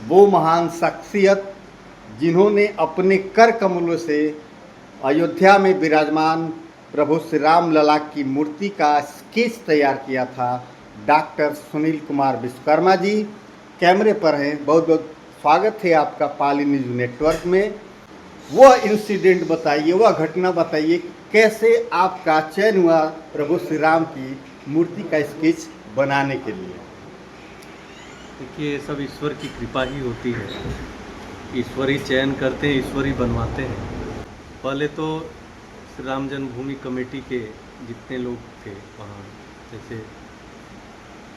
वो महान शख्सियत जिन्होंने अपने कर कमलों से अयोध्या में विराजमान प्रभु श्री राम लला की मूर्ति का स्केच तैयार किया था, डॉक्टर सुनील कुमार विश्वकर्मा जी कैमरे पर हैं। बहुत बहुत स्वागत है आपका पाली न्यूज नेटवर्क में। वह इंसिडेंट बताइए, वह घटना बताइए, कैसे आपका चयन हुआ प्रभु श्री राम की मूर्ति का स्केच बनाने के लिए। देखिए, ये सब ईश्वर की कृपा ही होती है। ईश्वर ही चयन करते हैं, ईश्वर ही बनवाते हैं। पहले तो श्री राम जन्मभूमि कमेटी के जितने लोग थे वहाँ, जैसे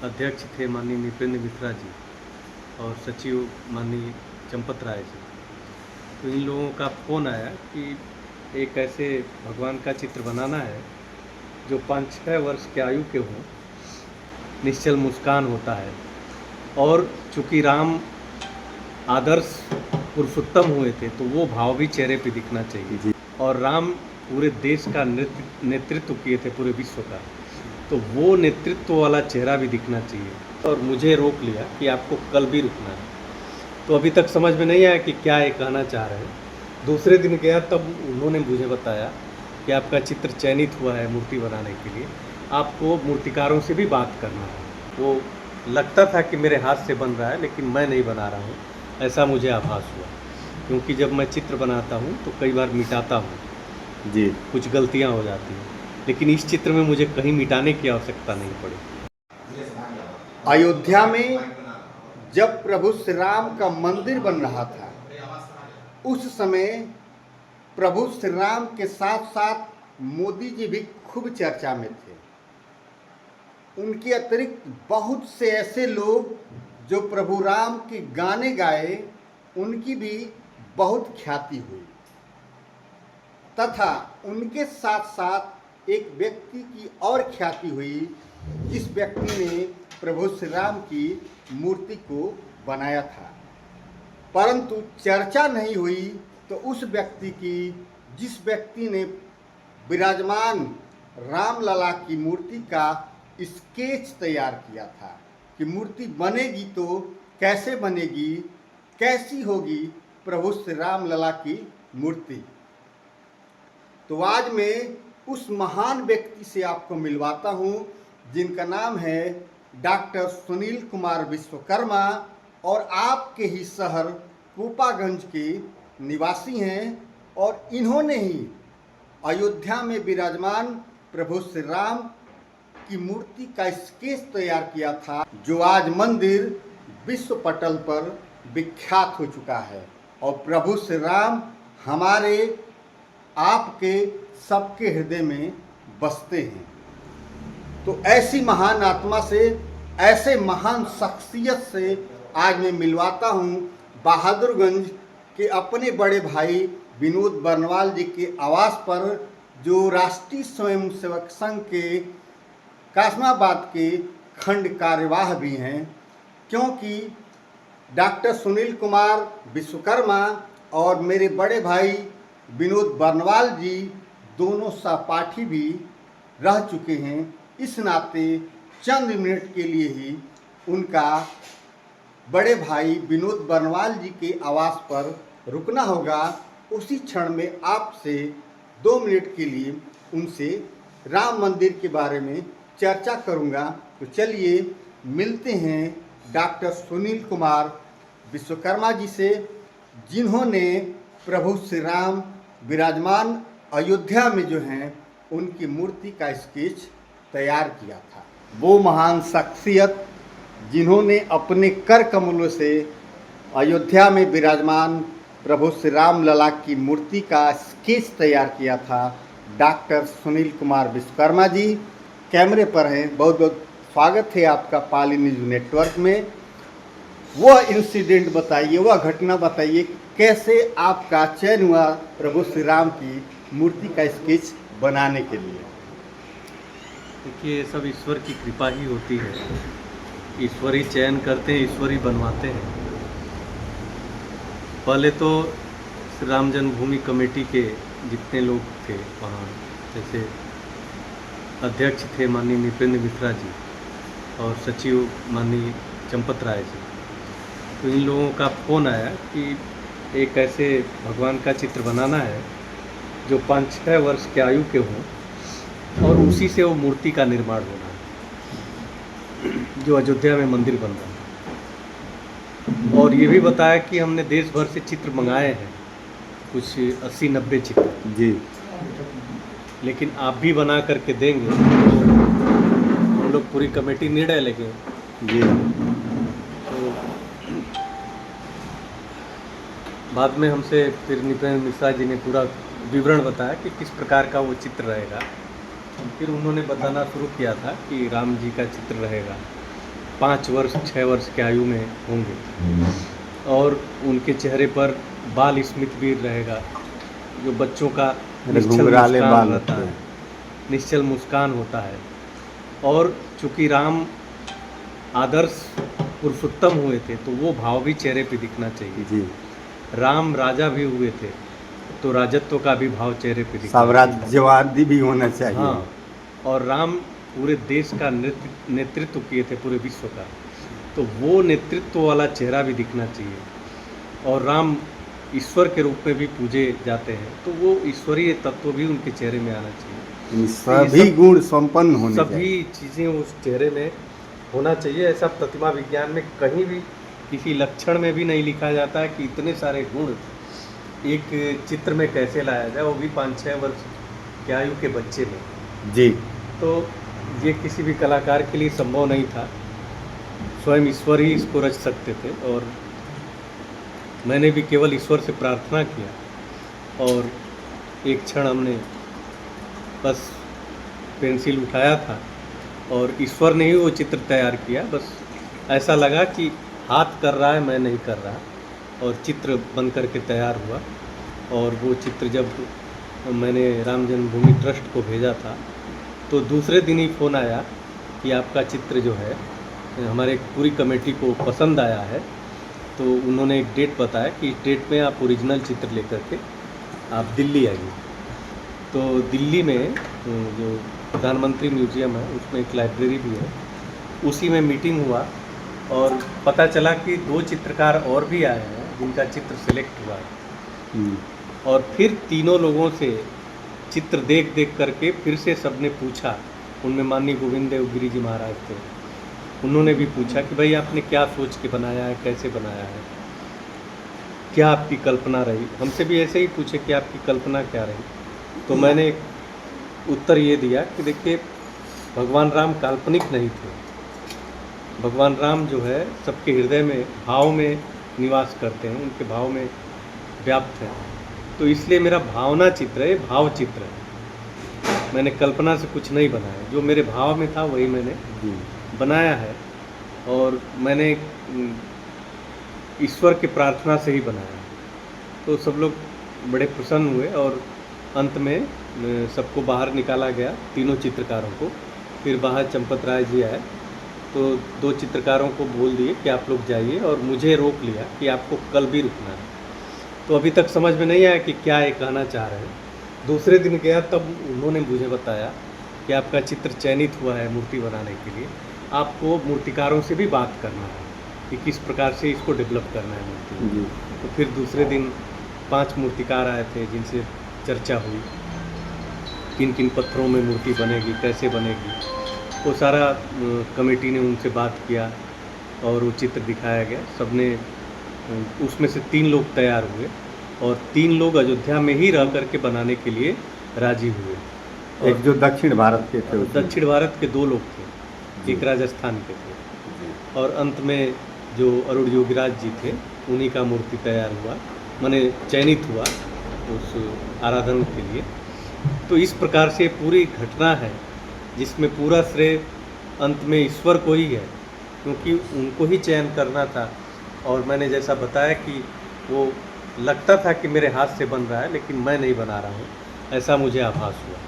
अध्यक्ष थे माननीय नृपेंद्र मिश्रा जी और सचिव माननीय चंपत राय जी, तो इन लोगों का फ़ोन आया कि एक ऐसे भगवान का चित्र बनाना है जो 5-6 वर्ष के आयु के हों, निश्चल मुस्कान होता है, और चूँकि राम आदर्श पुरुषोत्तम हुए थे तो वो भाव भी चेहरे पे दिखना चाहिए। और राम पूरे देश का नेतृत्व किए थे, पूरे विश्व का, तो वो नेतृत्व वाला चेहरा भी दिखना चाहिए। और मुझे रोक लिया कि आपको कल भी रुकना है। तो अभी तक समझ में नहीं आया कि क्या ये कहना चाह रहे हैं। दूसरे दिन गया तब उन्होंने मुझे बताया कि आपका चित्र चयनित हुआ है मूर्ति बनाने के लिए, आपको मूर्तिकारों से भी बात करना है। वो लगता था कि मेरे हाथ से बन रहा है, लेकिन मैं नहीं बना रहा हूँ, ऐसा मुझे आभास हुआ। क्योंकि जब मैं चित्र बनाता हूँ तो कई बार मिटाता हूँ जी, कुछ गलतियाँ हो जाती हैं, लेकिन इस चित्र में मुझे कहीं मिटाने की आवश्यकता नहीं पड़ी। अयोध्या में जब प्रभु श्री राम का मंदिर बन रहा था, उस समय प्रभु श्री राम के साथ साथ मोदी जी भी खूब चर्चा में थे। उनके अतिरिक्त बहुत से ऐसे लोग जो प्रभु राम के गाने गाए, उनकी भी बहुत ख्याति हुई। तथा उनके साथ साथ एक व्यक्ति की और ख्याति हुई, जिस व्यक्ति ने प्रभु श्री राम की मूर्ति को बनाया था, परंतु चर्चा नहीं हुई तो उस व्यक्ति की, जिस व्यक्ति ने विराजमान राम लला की मूर्ति का स्केच तैयार किया था कि मूर्ति बनेगी तो कैसे बनेगी, कैसी होगी प्रभु श्री राम लला की मूर्ति। तो आज मैं उस महान व्यक्ति से आपको मिलवाता हूँ, जिनका नाम है डॉक्टर सुनील कुमार विश्वकर्मा, और आपके ही शहर कोपागंज के निवासी हैं, और इन्होंने ही अयोध्या में विराजमान प्रभु श्री राम की मूर्ति का स्केच तैयार किया था, जो आज मंदिर विश्व पटल पर विख्यात हो चुका है। और प्रभु श्री राम हमारे आपके सबके हृदय में बसते हैं। तो ऐसी महान आत्मा से, ऐसे महान शख्सियत से आज मैं मिलवाता हूँ बहादुरगंज के अपने बड़े भाई विनोद बर्नवाल जी के आवास पर, जो राष्ट्रीय स्वयंसेवक संघ के कासमाबाद के खंड कार्यवाह भी हैं। क्योंकि डॉक्टर सुनील कुमार विश्वकर्मा और मेरे बड़े भाई विनोद बर्नवाल जी दोनों सहपाठी भी रह चुके हैं, इस नाते चंद मिनट के लिए ही उनका बड़े भाई विनोद बर्नवाल जी के आवास पर रुकना होगा। उसी क्षण में आपसे 2 मिनट के लिए उनसे राम मंदिर के बारे में चर्चा करूंगा। तो चलिए मिलते हैं डॉक्टर सुनील कुमार विश्वकर्मा जी से, जिन्होंने प्रभु श्री राम विराजमान अयोध्या में जो हैं उनकी मूर्ति का स्केच तैयार किया था। वो महान शख्सियत जिन्होंने अपने कर कमलों से अयोध्या में विराजमान प्रभु श्री राम लला की मूर्ति का स्केच तैयार किया था, डॉक्टर सुनील कुमार विश्वकर्मा जी कैमरे पर हैं। बहुत बहुत स्वागत है आपका पाली न्यूज नेटवर्क में। वह इंसिडेंट बताइए, वह घटना बताइए, कैसे आपका चयन हुआ प्रभु श्री राम की मूर्ति का स्केच बनाने के लिए। देखिए, ये सब ईश्वर की कृपा ही होती है। ईश्वर ही चयन करते हैं, ईश्वर ही बनवाते हैं। पहले तो श्री राम जन्मभूमि कमेटी के जितने लोग थे वहाँ, जैसे अध्यक्ष थे माननीय नृपेंद्र मिश्रा जी और सचिव माननीय चंपत राय जी, तो इन लोगों का फ़ोन आया कि एक ऐसे भगवान का चित्र बनाना है जो 5-6 वर्ष के आयु के हों और उसी से वो मूर्ति का निर्माण होना है जो अयोध्या में मंदिर बन रहा है। और ये भी बताया कि हमने देश भर से चित्र मंगाए हैं, कुछ 80-90 चित्र जी लेकिन आप भी बना करके देंगे तो हम लोग पूरी कमेटी निर्णय लेंगे। जी तो बाद में हमसे फिर निपेंद्र मिश्रा जी ने पूरा विवरण बताया कि किस प्रकार का वो चित्र रहेगा। फिर उन्होंने बताना शुरू किया था कि राम जी का चित्र रहेगा, 5 वर्ष 6 वर्ष के आयु में होंगे और उनके चेहरे पर बाल स्मित भी रहेगा, जो बच्चों का निश्चल घुंघराले मुस्कान बाल रहता होते है, हैं। निश्चल मुस्कान होता है। और चूँकि राम आदर्श पुरुषोत्तम हुए थे तो वो भाव भी चेहरे पे दिखना चाहिए। जी राम राजा भी हुए थे तो राजत्व का भी भाव चेहरे पे दिखना चाहिए। साम्राज्यवादी भी होना चाहिए। हाँ, और राम पूरे देश का नेतृत्व किए थे, पूरे विश्व का, तो वो नेतृत्व वाला चेहरा भी दिखना चाहिए। और राम ईश्वर के रूप में भी पूजे जाते हैं तो वो ईश्वरीय तत्व भी उनके चेहरे में आना चाहिए। सभी गुण संपन्न होने चाहिए। सभी चीज़ें उस चेहरे में होना चाहिए। ऐसा प्रतिमा विज्ञान में कहीं भी किसी लक्षण में भी नहीं लिखा जाता है कि इतने सारे गुण एक चित्र में कैसे लाया जाए, वो भी 5-6 वर्ष के आयु के बच्चे में। जी तो ये किसी भी कलाकार के लिए संभव नहीं था, स्वयं ईश्वर ही इसको रच सकते थे। और मैंने भी केवल ईश्वर से प्रार्थना किया और एक क्षण हमने बस पेंसिल उठाया था और ईश्वर ने ही वो चित्र तैयार किया। बस ऐसा लगा कि हाथ कर रहा है, मैं नहीं कर रहा, और चित्र बन करके तैयार हुआ। और वो चित्र जब मैंने राम जन्मभूमि ट्रस्ट को भेजा था तो दूसरे दिन ही फ़ोन आया कि आपका चित्र जो है हमारे पूरी कमेटी को पसंद आया है। तो उन्होंने एक डेट बताया कि इस डेट में आप ओरिजिनल चित्र लेकर के आप दिल्ली आइए। तो दिल्ली में जो प्रधानमंत्री म्यूजियम है उसमें एक लाइब्रेरी भी है, उसी में मीटिंग हुआ और पता चला कि 2 चित्रकार और भी आए हैं जिनका चित्र सिलेक्ट हुआ है। और फिर तीनों लोगों से चित्र देख देख करके फिर से सबने पूछा, उनमें माननीय गोविंद देव गिरी जी महाराज थे, उन्होंने भी पूछा कि भाई आपने क्या सोच के बनाया है, कैसे बनाया है, क्या आपकी कल्पना रही। हमसे भी ऐसे ही पूछे कि आपकी कल्पना क्या रही। तो मैंने उत्तर ये दिया कि देखिए, भगवान राम काल्पनिक नहीं थे, भगवान राम जो है सबके हृदय में भाव में निवास करते हैं, उनके भाव में व्याप्त हैं। तो इसलिए मेरा भावना चित्र है, भाव चित्र है। मैंने कल्पना से कुछ नहीं बनाया, जो मेरे भाव में था वही मैंने बनाया है। और मैंने ईश्वर की प्रार्थना से ही बनाया। तो सब लोग बड़े प्रसन्न हुए और अंत में सबको बाहर निकाला गया, तीनों चित्रकारों को। फिर बाहर चंपत राय जी आए तो 2 चित्रकारों को बोल दिए कि आप लोग जाइए, और मुझे रोक लिया कि आपको कल भी रुकना है। तो अभी तक समझ में नहीं आया कि क्या ये कहना चाह रहे हैं। दूसरे दिन गया तब उन्होंने मुझे बताया कि आपका चित्र चयनित हुआ है मूर्ति बनाने के लिए, आपको मूर्तिकारों से भी बात करना है कि किस प्रकार से इसको डेवलप करना है मूर्ति। तो फिर दूसरे दिन 5 मूर्तिकार आए थे जिनसे चर्चा हुई, किन किन पत्थरों में मूर्ति बनेगी, कैसे बनेगी, वो सारा कमेटी ने उनसे बात किया और वो चित्र दिखाया गया। सबने उसमें से 3 लोग तैयार हुए और 3 लोग अयोध्या में ही रह करके बनाने के लिए राजी हुए। एक जो दक्षिण भारत के थे, दक्षिण भारत के 2 लोग थे, एक राजस्थान के थे, और अंत में जो अरुण योगीराज जी थे उन्हीं का मूर्ति तैयार हुआ, माने चयनित हुआ उस आराधन के लिए। तो इस प्रकार से पूरी घटना है जिसमें पूरा श्रेय अंत में ईश्वर को ही है, क्योंकि उनको ही चयन करना था। और मैंने जैसा बताया कि वो लगता था कि मेरे हाथ से बन रहा है, लेकिन मैं नहीं बना रहा हूँ, ऐसा मुझे आभास हुआ।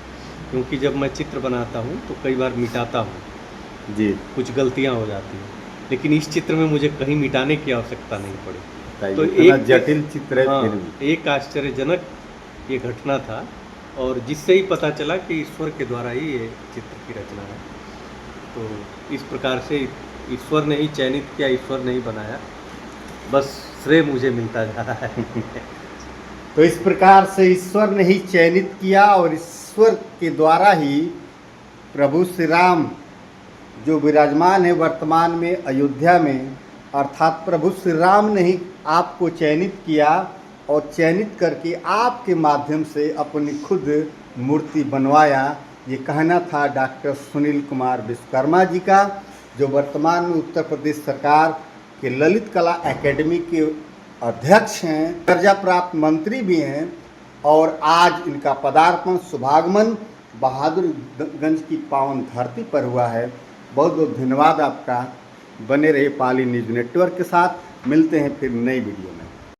क्योंकि जब मैं चित्र बनाता हूँ तो कई बार मिटाता हूँ जी, कुछ गलतियाँ हो जाती हैं, लेकिन इस चित्र में मुझे कहीं मिटाने की आवश्यकता नहीं पड़ी। तो एक जटिल चित्र है। हाँ, एक आश्चर्यजनक ये घटना था, और जिससे ही पता चला कि ईश्वर के द्वारा ही ये चित्र की रचना है। तो इस प्रकार से ईश्वर ने ही चयनित किया, ईश्वर ने ही बनाया। बस श्रेय मुझे मिलता जा रहा है। तो इस प्रकार से ईश्वर ने ही चयनित किया और ईश्वर के द्वारा ही प्रभु श्री राम जो विराजमान है वर्तमान में अयोध्या में, अर्थात प्रभु श्री राम ने ही आपको चयनित किया और चयनित करके आपके माध्यम से अपनी खुद मूर्ति बनवाया। ये कहना था डॉक्टर सुनील कुमार विश्वकर्मा जी का, जो वर्तमान में उत्तर प्रदेश सरकार के ललित कला एकेडमी के अध्यक्ष हैं, दर्जा प्राप्त मंत्री भी हैं। और आज इनका पदार्पण शुभागमन बहादुरगंज की पावन धरती पर हुआ है। बहुत बहुत धन्यवाद आपका। बने रहे पाली न्यूज़ नेटवर्क के साथ। मिलते हैं फिर नई वीडियो में।